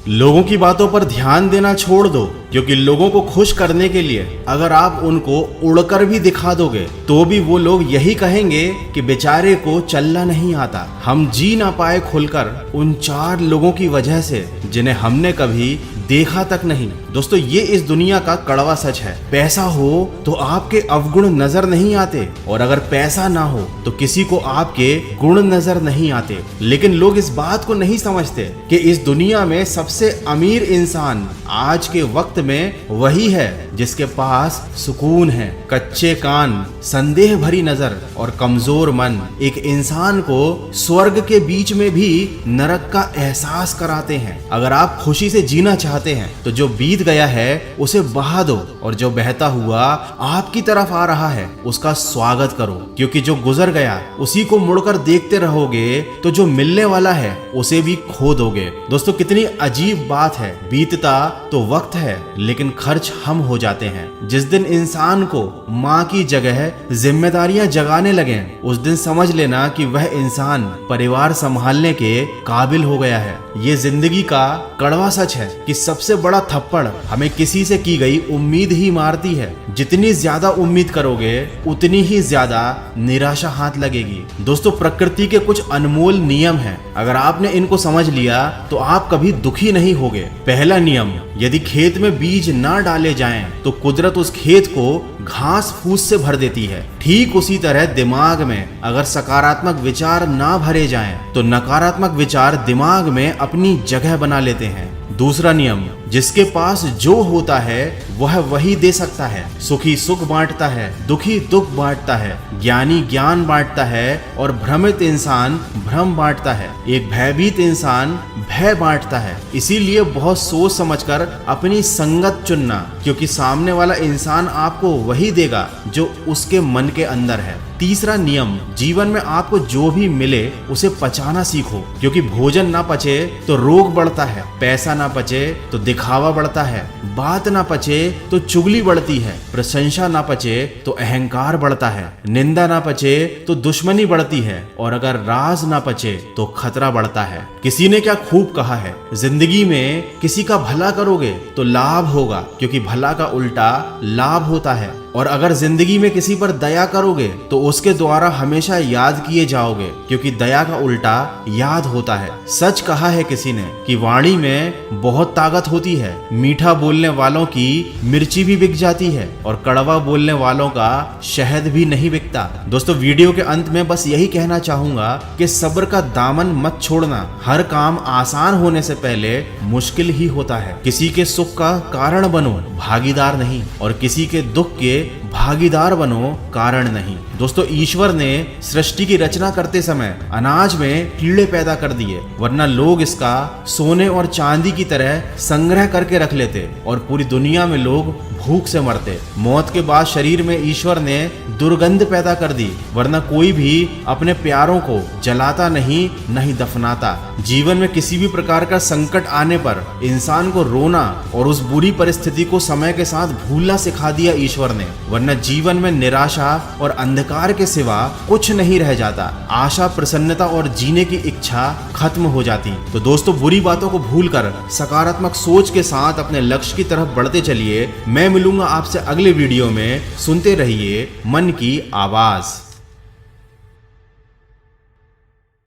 लोगों की बातों पर ध्यान देना छोड़ दो, क्योंकि लोगों को खुश करने के लिए अगर आप उनको उड़कर भी दिखा दोगे तो भी वो लोग यही कहेंगे कि बेचारे को चलना नहीं आता। हम जी ना पाए खुलकर उन 4 लोगों की वजह से जिन्हें हमने कभी देखा तक नहीं। दोस्तों, ये इस दुनिया का कड़वा सच है। पैसा हो तो आपके अवगुण नजर नहीं आते, और अगर पैसा ना हो तो किसी को आपके गुण नजर नहीं आते। लेकिन लोग इस बात को नहीं समझते कि इस दुनिया में सबसे अमीर इंसान आज के वक्त में वही है जिसके पास सुकून है। कच्चे कान, संदेह भरी नजर और कमजोर मन एक इंसान को स्वर्ग के बीच में भी नरक का एहसास कराते हैं। अगर आप खुशी से जीना चाहते हैं तो जो बीत गया है उसे बहा दो, और जो बहता हुआ आपकी तरफ आ रहा है उसका स्वागत करो, क्योंकि जो गुजर गया उसी को मुड़कर देखते रहोगे तो जो मिलने वाला है उसे भी खो दोगे। दोस्तों, कितनी अजीब बात है। बीतता तो वक्त है लेकिन खर्च हम हो जाते हैं। जिस दिन इंसान को माँ की जगह जिम्मेदारियां जगाने लगे उस दिन समझ लेना कि वह इंसान परिवार संभालने के काबिल हो गया है। ये जिंदगी का कड़वा सच है कि सबसे बड़ा थप्पड़ हमें किसी से की गई उम्मीद ही मारती है। जितनी ज्यादा उम्मीद करोगे उतनी ही ज्यादा निराशा हाथ लगेगी। दोस्तों, प्रकृति के कुछ अनमोल नियम हैं। अगर आपने इनको समझ लिया तो आप कभी दुखी नहीं होगे। पहला नियम, यदि खेत में बीज ना डाले जाएं तो कुदरत उस खेत को घास फूस से भर देती है। ठीक उसी तरह दिमाग में अगर सकारात्मक विचार ना भरे जाएं तो नकारात्मक विचार दिमाग में अपनी जगह बना लेते हैं। दूसरा नियम, जिसके पास जो होता है वह वही दे सकता है। सुखी सुख बांटता है, दुखी दुख बांटता है, ज्ञानी ज्ञान बांटता है और भ्रमित इंसान भ्रम बांटता है। एक भयभीत इंसान भय बांटता है। इसीलिए बहुत सोच समझकर अपनी संगत चुनना, क्योंकि सामने वाला इंसान आपको वही देगा जो उसके मन के अंदर है। तीसरा नियम, जीवन में आपको जो भी मिले उसे पचाना सीखो, क्योंकि भोजन ना पचे तो रोग बढ़ता है, पैसा ना पचे तो दिखावा बढ़ता है, बात ना पचे तो चुगली बढ़ती है, प्रशंसा ना पचे तो अहंकार बढ़ता है, निंदा ना पचे तो दुश्मनी बढ़ती है, और अगर राज ना पचे तो खतरा बढ़ता है। किसी ने क्या खूब कहा है, जिंदगी में किसी का भला करोगे तो लाभ होगा, क्योंकि भला का उल्टा लाभ होता है, और अगर जिंदगी में किसी पर दया करोगे तो उसके द्वारा हमेशा याद किए जाओगे, क्योंकि दया का उल्टा याद होता है। सच कहा है किसी ने कि वाणी में बहुत ताकत होती है। मीठा बोलने वालों की मिर्ची भी बिक जाती है और कड़वा बोलने वालों का शहद भी नहीं बिकता। दोस्तों, वीडियो के अंत में बस यही कहना चाहूंगा कि सब्र का दामन मत छोड़ना। हर काम आसान होने से पहले मुश्किल ही होता है। किसी के सुख का कारण बनो, भागीदार नहीं, और किसी के दुख के भागीदार बनो, कारण नहीं। दोस्तों, ईश्वर ने सृष्टि की रचना करते समय अनाज में कीड़े पैदा कर दिए, वरना लोग इसका सोने और चांदी की तरह संग्रह करके रख लेते और पूरी दुनिया में लोग भूख से मरते। मौत के बाद शरीर में ईश्वर ने दुर्गंध पैदा कर दी, वरना कोई भी अपने प्यारों को जलाता नहीं दफनाता। जीवन में किसी भी प्रकार का संकट आने पर इंसान को रोना और उस बुरी परिस्थिति को समय के साथ भूलना सिखा दिया ईश्वर ने, वरना जीवन में निराशा और अंधकार के सिवा कुछ नहीं रह जाता। आशा, प्रसन्नता और जीने की इच्छा खत्म हो जाती। तो दोस्तों, बुरी बातों को भूलकर सकारात्मक सोच के साथ अपने लक्ष्य की तरफ बढ़ते चलिए। मैं मिलूंगा आपसे अगले वीडियो में। सुनते रहिए मन की आवाज।